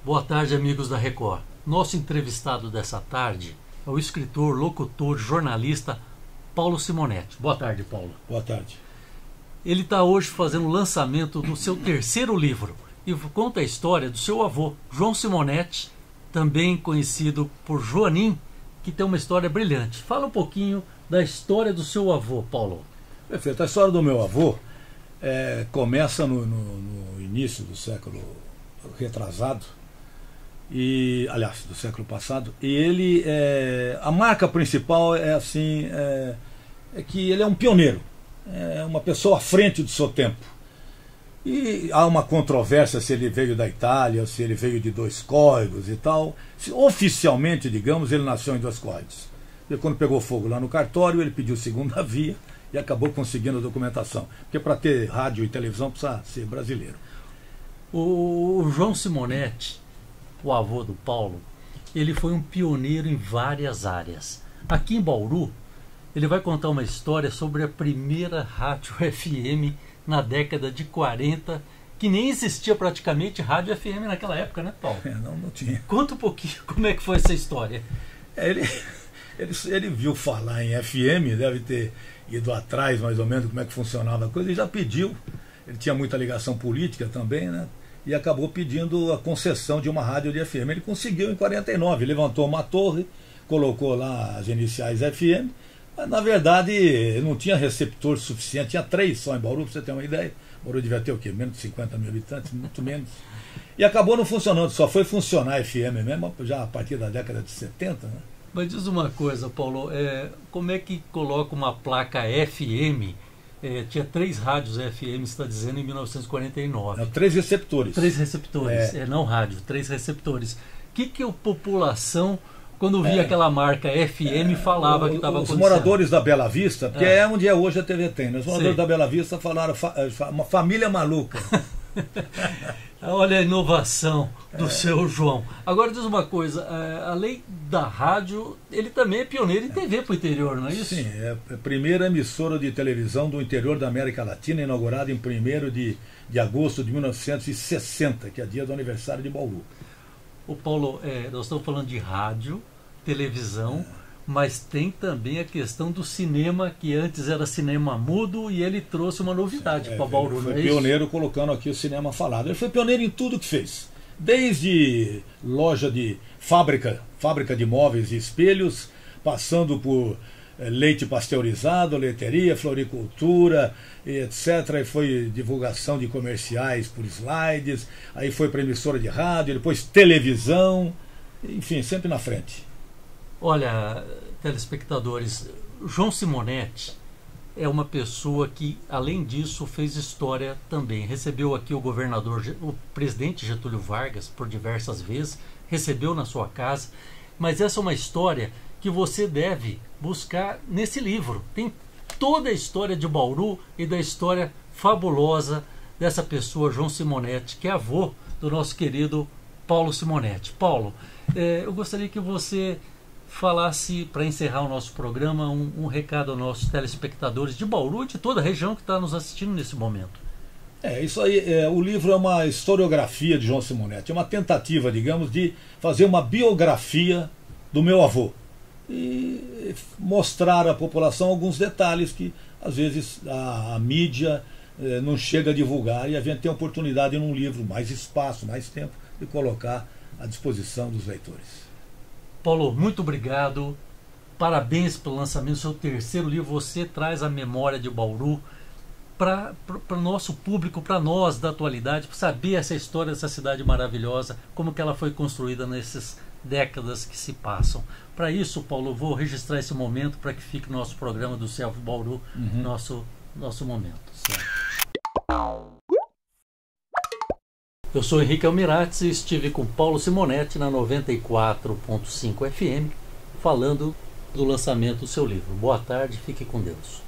Boa tarde, amigos da Record. Nosso entrevistado dessa tarde é o escritor, locutor, jornalista Paulo Simonetti. Boa tarde, Paulo. Boa tarde. Ele está hoje fazendo o lançamento do seu terceiro livro e conta a história do seu avô, João Simonetti, também conhecido por Joanim, que tem uma história brilhante. Fala um pouquinho da história do seu avô, Paulo. Perfeito. A história do meu avô começa no início do século retrasado, aliás, do século passado, e ele, a marca principal é que ele é um pioneiro, é uma pessoa à frente do seu tempo. E há uma controvérsia se ele veio da Itália, se ele veio de Dois Córregos e tal. Oficialmente, digamos, ele nasceu em Dois Córregos. E quando pegou fogo lá no cartório, ele pediu segunda via e acabou conseguindo a documentação. Porque para ter rádio e televisão precisa ser brasileiro. O João Simonetti, o avô do Paulo, ele foi um pioneiro em várias áreas. Aqui em Bauru, ele vai contar uma história sobre a primeira rádio FM na década de 40, que nem existia praticamente rádio FM naquela época, né, Paulo? Não tinha. Conta um pouquinho como é que foi essa história. Ele viu falar em FM, deve ter ido atrás mais ou menos como é que funcionava a coisa, e já pediu. Ele tinha muita ligação política também, né? E acabou pedindo a concessão de uma rádio de FM. Ele conseguiu em 49, levantou uma torre, colocou lá as iniciais FM, mas na verdade não tinha receptor suficiente, tinha 3 só em Bauru, para você ter uma ideia. Bauru devia ter o quê? Menos de 50 mil habitantes, muito menos. E acabou não funcionando, só foi funcionar FM mesmo já a partir da década de 70, né? Mas diz uma coisa, Paulo, como é que coloca uma placa FM? Tinha 3 rádios FM, você está dizendo, em 1949. 3 receptores. 3 receptores, não rádio, 3 receptores. O que a população, quando via aquela marca FM, falava que estava acontecendo? Os moradores da Bela Vista, porque é onde hoje a TV tem, né? Os moradores da Bela Vista falaram uma família maluca. Olha a inovação do seu João. Agora diz uma coisa, além da rádio, ele também é pioneiro em TV para o interior, não é isso? Sim, é a primeira emissora de televisão do interior da América Latina, inaugurada em 1º de agosto de 1960, que é dia do aniversário de Bauru. O Paulo, nós estamos falando de rádio, televisão, mas tem também a questão do cinema, que antes era cinema mudo, e ele trouxe uma novidade para Bauru, não é isso? Foi pioneiro colocando aqui o cinema falado. Ele foi pioneiro em tudo que fez. Desde loja de fábrica de móveis e espelhos, passando por leite pasteurizado, leiteria, floricultura, etc. E foi divulgação de comerciais por slides, aí foi para emissora de rádio, depois televisão, enfim, sempre na frente. Olha, telespectadores, João Simonetti é uma pessoa que, além disso, fez história também. Recebeu aqui o presidente Getúlio Vargas por diversas vezes, recebeu na sua casa, mas essa é uma história que você deve buscar nesse livro. Tem toda a história de Bauru e da história fabulosa dessa pessoa, João Simonetti, que é avô do nosso querido Paulo Simonetti. Paulo, eu gostaria que você falasse, para encerrar o nosso programa, um recado aos nossos telespectadores de Bauru e de toda a região que está nos assistindo nesse momento. Isso aí, o livro é uma historiografia de João Simonetti, é uma tentativa, digamos, de fazer uma biografia do meu avô e mostrar à população alguns detalhes que às vezes a mídia não chega a divulgar, e a gente tem a oportunidade num livro, mais espaço, mais tempo, de colocar à disposição dos leitores. Paulo, muito obrigado, parabéns pelo lançamento do seu terceiro livro. Você traz a memória de Bauru para o nosso público, para nós da atualidade, para saber essa história dessa cidade maravilhosa, como que ela foi construída nessas décadas que se passam. Para isso, Paulo, eu vou registrar esse momento para que fique no nosso programa do Selfie Bauru, nosso momento. Certo? Eu sou Henrique Almirates e estive com Paulo Simonetti na 94.5 FM, falando do lançamento do seu livro. Boa tarde, fique com Deus.